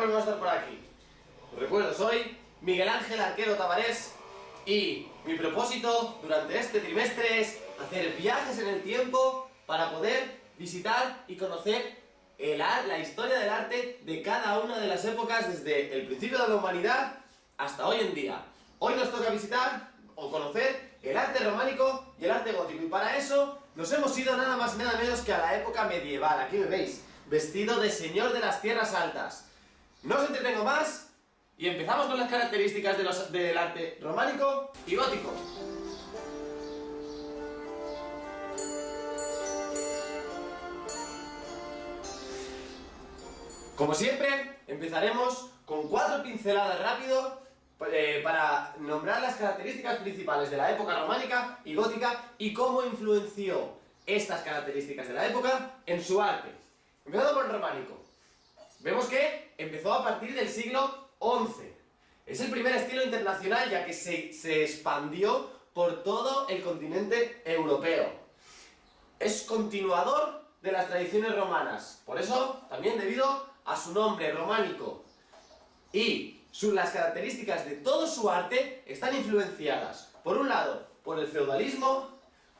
volvemos a estar por aquí. Os recuerdo, soy Miguel Ángel Arquero Tavares y mi propósito durante este trimestre es hacer viajes en el tiempo para poder visitar y conocer la historia del arte de cada una de las épocas desde el principio de la humanidad hasta hoy en día. Hoy nos toca visitar o conocer el arte románico y el arte gótico, y para eso nos hemos ido nada más y nada menos que a la época medieval. Aquí me veis, vestido de señor de las tierras altas. No os entretengo más y empezamos con las características del arte románico y gótico. Como siempre, empezaremos con 4 pinceladas rápido para nombrar las características principales de la época románica y gótica y cómo influenció estas características de la época en su arte. Empezando por el románico. Vemos que empezó a partir del siglo XI. Es el primer estilo internacional ya que se expandió por todo el continente europeo. Es continuador de las tradiciones romanas, por eso también debido a su nombre románico. Y las características de todo su arte están influenciadas, por un lado, por el feudalismo,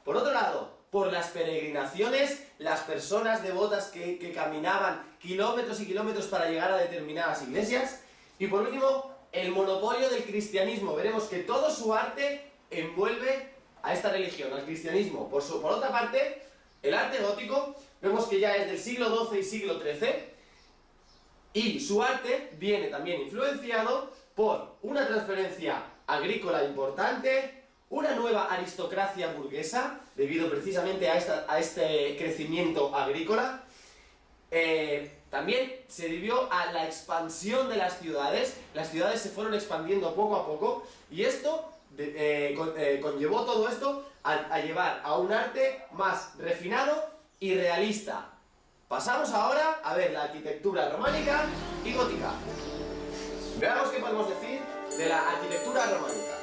por otro lado, por las peregrinaciones, las personas devotas que caminaban kilómetros y kilómetros para llegar a determinadas iglesias, y por último, el monopolio del cristianismo. Veremos que todo su arte envuelve a esta religión, al cristianismo. Por otra parte, el arte gótico, vemos que ya es del siglo XII y siglo XIII, y su arte viene también influenciado por una transferencia agrícola importante, una nueva aristocracia burguesa, debido precisamente a este crecimiento agrícola. También se debió a la expansión de las ciudades se fueron expandiendo poco a poco, y esto conllevó todo esto a llevar a un arte más refinado y realista. Pasamos ahora a ver la arquitectura románica y gótica. Veamos qué podemos decir de la arquitectura románica.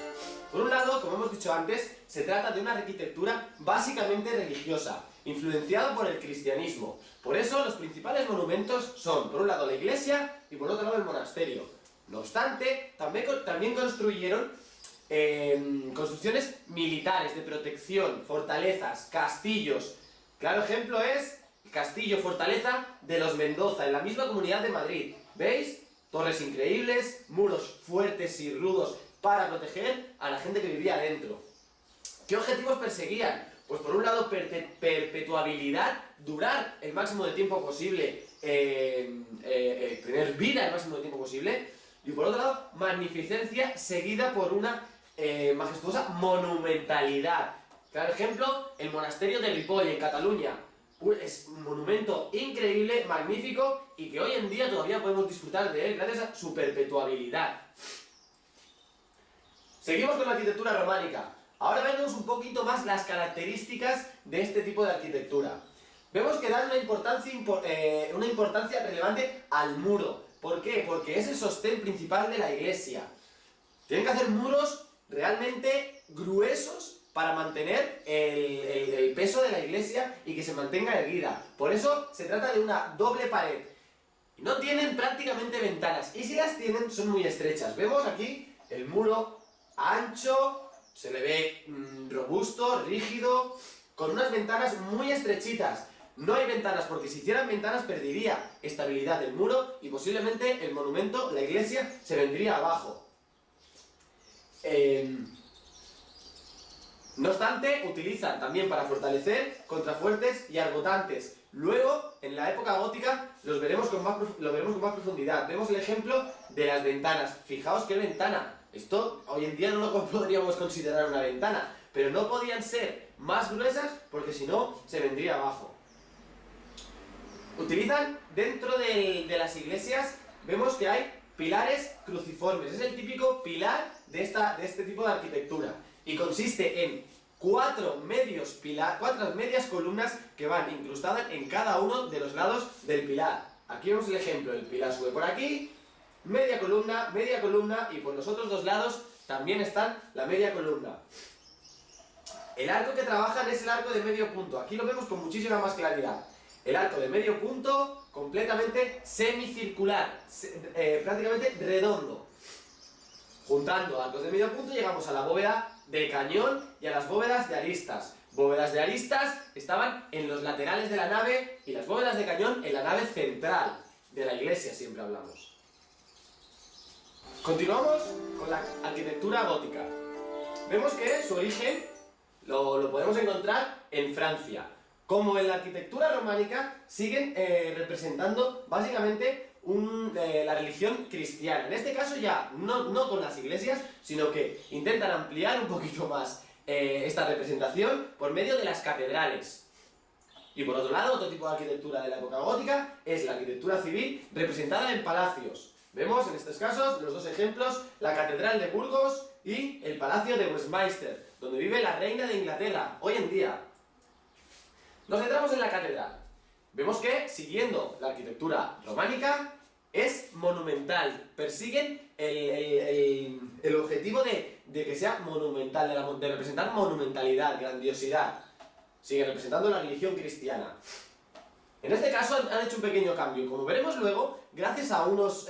Por un lado, como hemos dicho antes, se trata de una arquitectura básicamente religiosa, influenciada por el cristianismo. Por eso los principales monumentos son, por un lado, la iglesia y por otro lado el monasterio. No obstante, también construyeron construcciones militares de protección, fortalezas, castillos. Claro ejemplo es el castillo fortaleza de los Mendoza, en la misma comunidad de Madrid. ¿Veis? Torres increíbles, muros fuertes y rudos para proteger a la gente que vivía dentro. ¿Qué objetivos perseguían? Pues por un lado, perpetuabilidad, durar el máximo de tiempo posible, tener vida el máximo de tiempo posible, y por otro lado, magnificencia seguida por una majestuosa monumentalidad. Claro ejemplo, el monasterio de Ripoll, en Cataluña. Es un monumento increíble, magnífico, y que hoy en día todavía podemos disfrutar de él gracias a su perpetuabilidad. Seguimos con la arquitectura románica. Ahora vemos un poquito más las características de este tipo de arquitectura. Vemos que dan una importancia relevante al muro. ¿Por qué? Porque es el sostén principal de la iglesia. Tienen que hacer muros realmente gruesos para mantener el peso de la iglesia y que se mantenga erguida. Por eso se trata de una doble pared. No tienen prácticamente ventanas, y si las tienen son muy estrechas. Vemos aquí el muro ancho, se le ve robusto, rígido, con unas ventanas muy estrechitas. No hay ventanas porque si hicieran ventanas perdería estabilidad del muro y posiblemente el monumento, la iglesia, se vendría abajo. No obstante, utilizan también para fortalecer contrafuertes y arbotantes. Luego, en la época gótica, lo veremos con más profundidad. Vemos el ejemplo de las ventanas. Fijaos qué ventana. Esto hoy en día no lo podríamos considerar una ventana, pero no podían ser más gruesas porque si no, se vendría abajo. Utilizan dentro de las iglesias, vemos que hay pilares cruciformes. Es el típico pilar de este tipo de arquitectura. Y consiste en 4 medias columnas que van incrustadas en cada uno de los lados del pilar. Aquí vemos el ejemplo, el pilar sube por aquí, media columna, y por los otros dos lados también están la media columna. El arco que trabajan es el arco de medio punto, aquí lo vemos con muchísima más claridad. El arco de medio punto completamente semicircular, prácticamente redondo. Juntando arcos de medio punto llegamos a la bóveda de cañón y a las bóvedas de aristas. Bóvedas de aristas estaban en los laterales de la nave y las bóvedas de cañón en la nave central de la iglesia, siempre hablamos. Continuamos con la arquitectura gótica. Vemos que su origen lo podemos encontrar en Francia. Como en la arquitectura románica, siguen representando básicamente la religión cristiana. En este caso ya no con las iglesias, sino que intentan ampliar un poquito más esta representación por medio de las catedrales. Y por otro lado, otro tipo de arquitectura de la época gótica es la arquitectura civil representada en palacios. Vemos en estos casos, los dos ejemplos, la Catedral de Burgos y el Palacio de Westminster, donde vive la reina de Inglaterra, hoy en día. Nos centramos en la catedral. Vemos que, siguiendo la arquitectura románica, es monumental. Persiguen el objetivo de que sea monumental, de representar monumentalidad, grandiosidad. Siguen representando la religión cristiana. En este caso han hecho un pequeño cambio. Como veremos luego, gracias a unos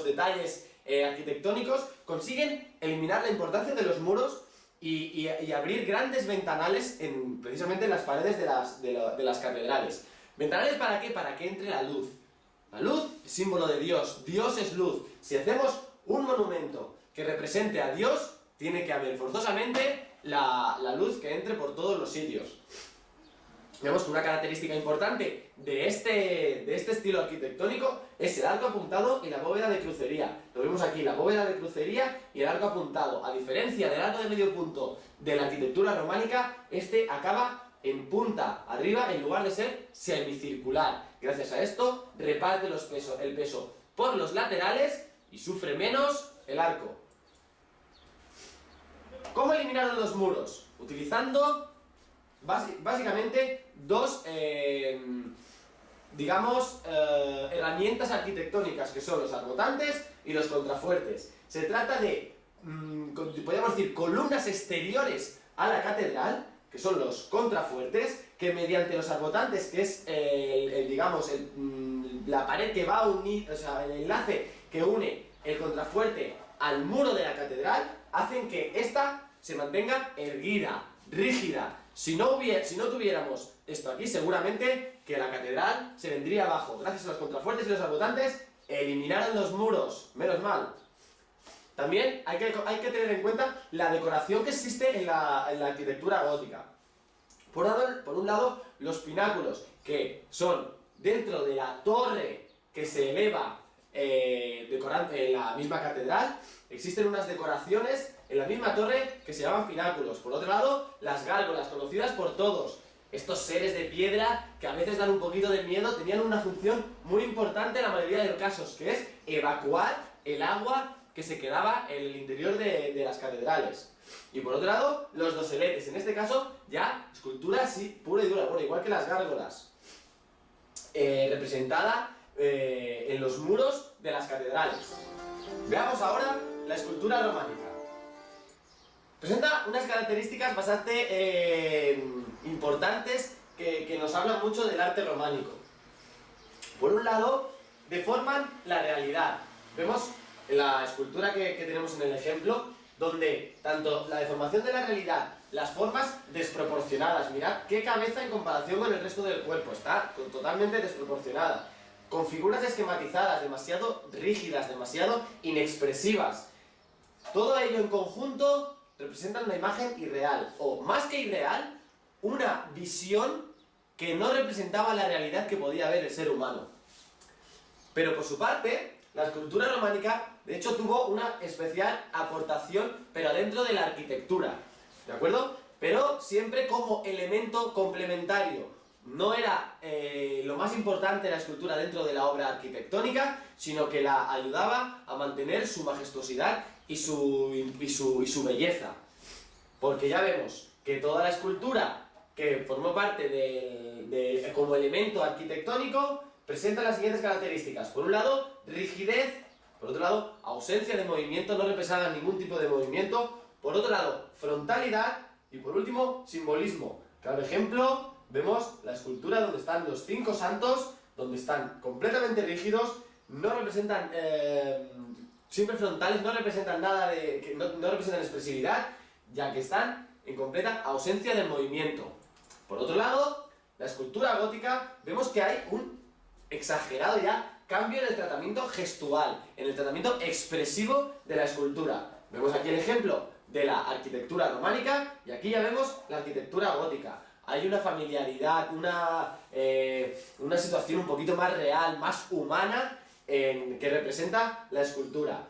detalles arquitectónicos, consiguen eliminar la importancia de los muros y abrir grandes ventanales precisamente en las paredes de las catedrales. ¿Ventanales para qué? Para que entre la luz. La luz es símbolo de Dios. Dios es luz. Si hacemos un monumento que represente a Dios, tiene que haber forzosamente la luz que entre por todos los sitios. Vemos que una característica importante de este estilo arquitectónico es el arco apuntado y la bóveda de crucería. Lo vemos aquí, la bóveda de crucería y el arco apuntado. A diferencia del arco de medio punto de la arquitectura románica, este acaba en punta arriba en lugar de ser semicircular. Gracias a esto reparte el peso por los laterales y sufre menos el arco. ¿Cómo eliminaron los muros? Utilizando básicamente dos, herramientas arquitectónicas, que son los arbotantes y los contrafuertes. Se trata de, podríamos decir, columnas exteriores a la catedral, que son los contrafuertes, que mediante los arbotantes, que es la pared que va a unir, o sea, el enlace que une el contrafuerte al muro de la catedral, hacen que ésta se mantenga erguida, rígida. Si no tuviéramos esto aquí, seguramente que la catedral se vendría abajo. Gracias a los contrafuertes y los arbotantes, eliminaron los muros. Menos mal. También hay que tener en cuenta la decoración que existe en la arquitectura gótica. Por un lado, los pináculos, que son dentro de la torre que se eleva en la misma catedral. Existen unas decoraciones en la misma torre que se llaman pináculos. Por otro lado, las gárgolas, conocidas por todos. Estos seres de piedra que a veces dan un poquito de miedo, tenían una función muy importante en la mayoría de los casos, que es evacuar el agua que se quedaba en el interior de las catedrales. Y por otro lado, los doseletes, en este caso ya escultura así pura y dura, bueno, igual que las gárgolas, representada en los muros de las catedrales. Veamos ahora la escultura románica. Presenta unas características bastante importantes que nos hablan mucho del arte románico. Por un lado, deforman la realidad. Vemos en la escultura que tenemos en el ejemplo, donde tanto la deformación de la realidad, las formas desproporcionadas, mirad qué cabeza en comparación con el resto del cuerpo, está totalmente desproporcionada, con figuras esquematizadas, demasiado rígidas, demasiado inexpresivas. Todo ello en conjunto representa una imagen irreal, o más que irreal, una visión que no representaba la realidad que podía ver el ser humano. Pero por su parte, la escultura románica, de hecho, tuvo una especial aportación, pero dentro de la arquitectura, ¿de acuerdo? Pero siempre como elemento complementario. No era lo más importante la escultura dentro de la obra arquitectónica, sino que la ayudaba a mantener su majestuosidad y su belleza. Porque ya vemos que toda la escultura que formó parte como elemento arquitectónico presenta las siguientes características. Por un lado, rigidez. Por otro lado, ausencia de movimiento, no representa ningún tipo de movimiento. Por otro lado, frontalidad. Y por último, simbolismo. Claro ejemplo, vemos la escultura donde están los 5 santos, donde están completamente rígidos, no representan siempre frontales, no representan nada no representan expresividad, ya que están en completa ausencia de movimiento. Por otro lado, la escultura gótica, vemos que hay un exagerado ya cambio en el tratamiento gestual, en el tratamiento expresivo de la escultura. Vemos aquí el ejemplo de la arquitectura románica y aquí ya vemos la arquitectura gótica. Hay una familiaridad, una situación un poquito más real, más humana que representa la escultura.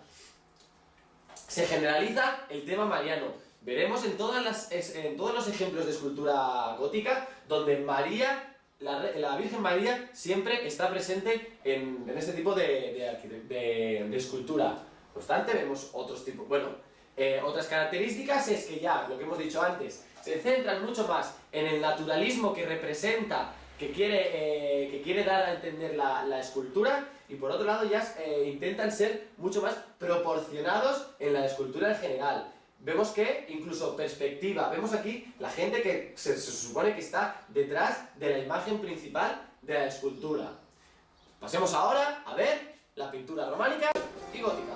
Se generaliza el tema mariano. Veremos en todos los ejemplos de escultura gótica donde María, la Virgen María, siempre está presente en este tipo de escultura. No obstante, vemos otros tipos. Otras características es que ya, lo que hemos dicho antes, se centran mucho más en el naturalismo que representa, que quiere dar a entender la escultura, y por otro lado ya intentan ser mucho más proporcionados en la escultura en general. Vemos que incluso perspectiva, vemos aquí la gente que se supone que está detrás de la imagen principal de la escultura. Pasemos ahora a ver la pintura románica y gótica.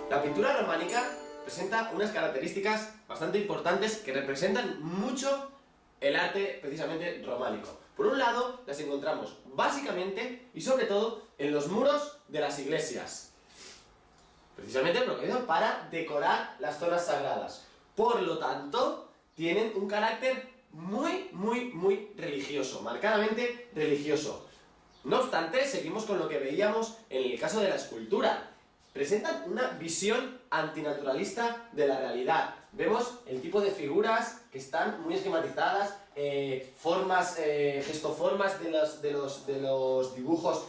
La pintura románica presenta unas características bastante importantes que representan mucho el arte precisamente románico. Por un lado, las encontramos básicamente y sobre todo en los muros de las iglesias. Precisamente para decorar las zonas sagradas. Por lo tanto, tienen un carácter muy religioso, marcadamente religioso. No obstante, seguimos con lo que veíamos en el caso de la escultura. Presentan una visión antinaturalista de la realidad. Vemos el tipo de figuras que están muy esquematizadas, gestoformas de los dibujos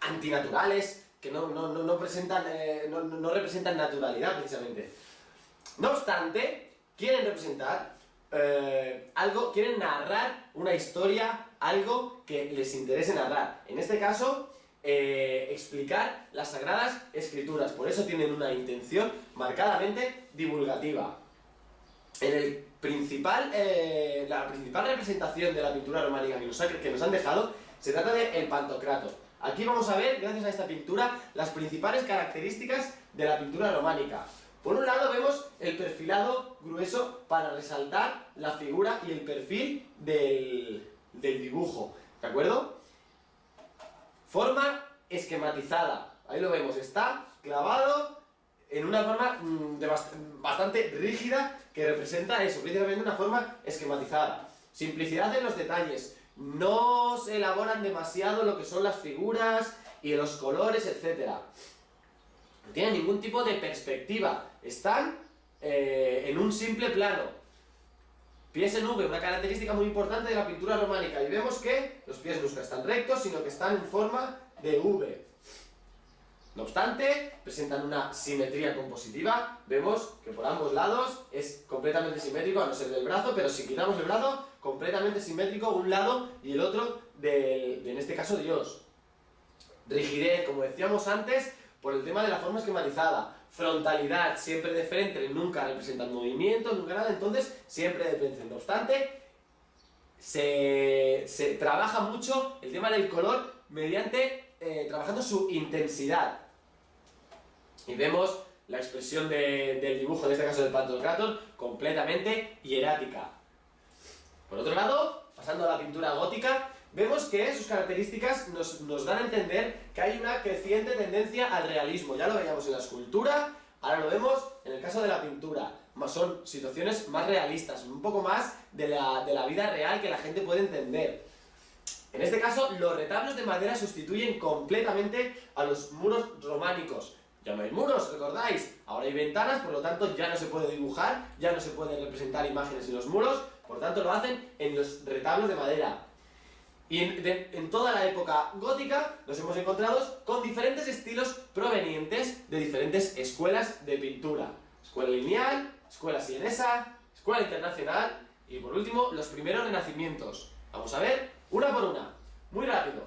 antinaturales, que no representan naturalidad precisamente. No obstante, quieren representar algo, quieren narrar una historia, algo que les interese narrar. En este caso, explicar las Sagradas Escrituras. Por eso tienen una intención marcadamente divulgativa. La principal representación de la pintura románica que nos han dejado se trata del Pantocrator. Aquí vamos a ver, gracias a esta pintura, las principales características de la pintura románica. Por un lado vemos el perfilado grueso para resaltar la figura y el perfil del dibujo, ¿de acuerdo? Forma esquematizada, ahí lo vemos, está clavado en una forma bastante rígida que representa eso, precisamente una forma esquematizada. Simplicidad en los detalles, no se elaboran demasiado lo que son las figuras y los colores, etc. No tienen ningún tipo de perspectiva, están en un simple plano. Pies en V, una característica muy importante de la pintura románica, y vemos que los pies nunca están rectos, sino que están en forma de V. No obstante, presentan una simetría compositiva, vemos que por ambos lados es completamente simétrico, a no ser del brazo, pero si quitamos el brazo, completamente simétrico un lado y el otro en este caso Dios. Rigidez, como decíamos antes, por el tema de la forma esquematizada. Frontalidad, siempre de frente, nunca representan movimiento, nunca nada, entonces siempre de frente. No obstante, se trabaja mucho el tema del color mediante trabajando su intensidad. Y vemos la expresión del dibujo, en este caso del Pantocrator, completamente hierática. Por otro lado, pasando a la pintura gótica, vemos que sus características nos dan a entender que hay una creciente tendencia al realismo. Ya lo veíamos en la escultura, ahora lo vemos en el caso de la pintura. Son situaciones más realistas, un poco más de la vida real que la gente puede entender. En este caso, los retablos de madera sustituyen completamente a los muros románicos. Ya no hay muros, ¿recordáis? Ahora hay ventanas, por lo tanto ya no se puede dibujar, ya no se puede representar imágenes en los muros, por lo tanto lo hacen en los retablos de madera. Y en toda la época gótica nos hemos encontrado con diferentes estilos provenientes de diferentes escuelas de pintura. Escuela lineal, escuela sienesa, escuela internacional y por último los primeros renacimientos. Vamos a ver una por una, muy rápido.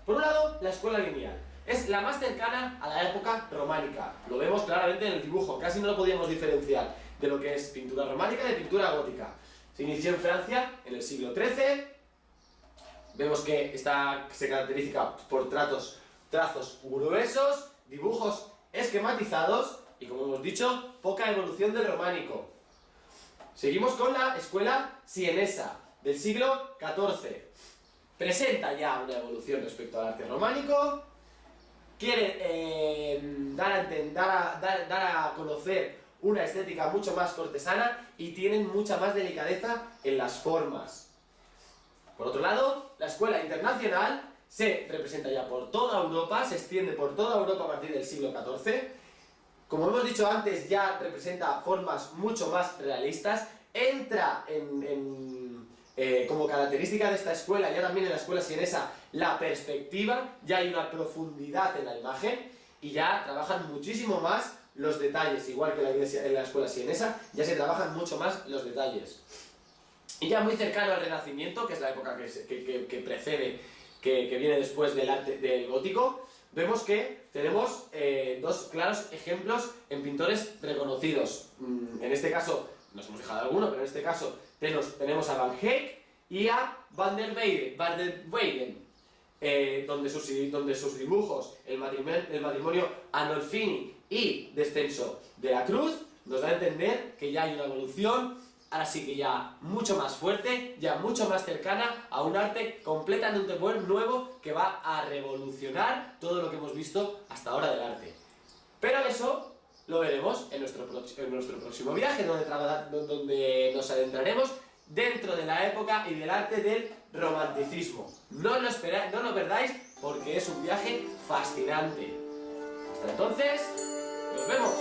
Por un lado, la escuela lineal. Es la más cercana a la época románica. Lo vemos claramente en el dibujo, casi no lo podíamos diferenciar de lo que es pintura románica de pintura gótica. Se inició en Francia en el siglo XIII. Vemos que se caracteriza por trazos gruesos, dibujos esquematizados y, como hemos dicho, poca evolución del románico. Seguimos con la escuela sienesa del siglo XIV. Presenta ya una evolución respecto al arte románico. Quiere dar a conocer una estética mucho más cortesana y tienen mucha más delicadeza en las formas. Por otro lado, la escuela internacional se representa ya por toda Europa, se extiende por toda Europa a partir del siglo XIV. Como hemos dicho antes, ya representa formas mucho más realistas. Entra como característica de esta escuela, ya también en la escuela sienesa, la perspectiva. Ya hay una profundidad en la imagen y ya trabajan muchísimo más los detalles, igual que en la escuela sienesa, ya se trabajan mucho más los detalles. Y ya muy cercano al Renacimiento, que es la época que precede, que viene después del arte del gótico, vemos que tenemos dos claros ejemplos en pintores reconocidos. En este caso, nos hemos dejado alguno, pero en este caso tenemos a Van Eyck y a Van der Weyden, donde sus dibujos, el matrimonio Arnolfini y Descenso de la Cruz, nos da a entender que ya hay una evolución, ahora sí que ya mucho más fuerte, ya mucho más cercana a un arte completamente nuevo que va a revolucionar todo lo que hemos visto hasta ahora del arte. Pero eso lo veremos en nuestro próximo viaje, donde nos adentraremos dentro de la época y del arte del romanticismo. No lo perdáis porque es un viaje fascinante. Hasta entonces, nos vemos.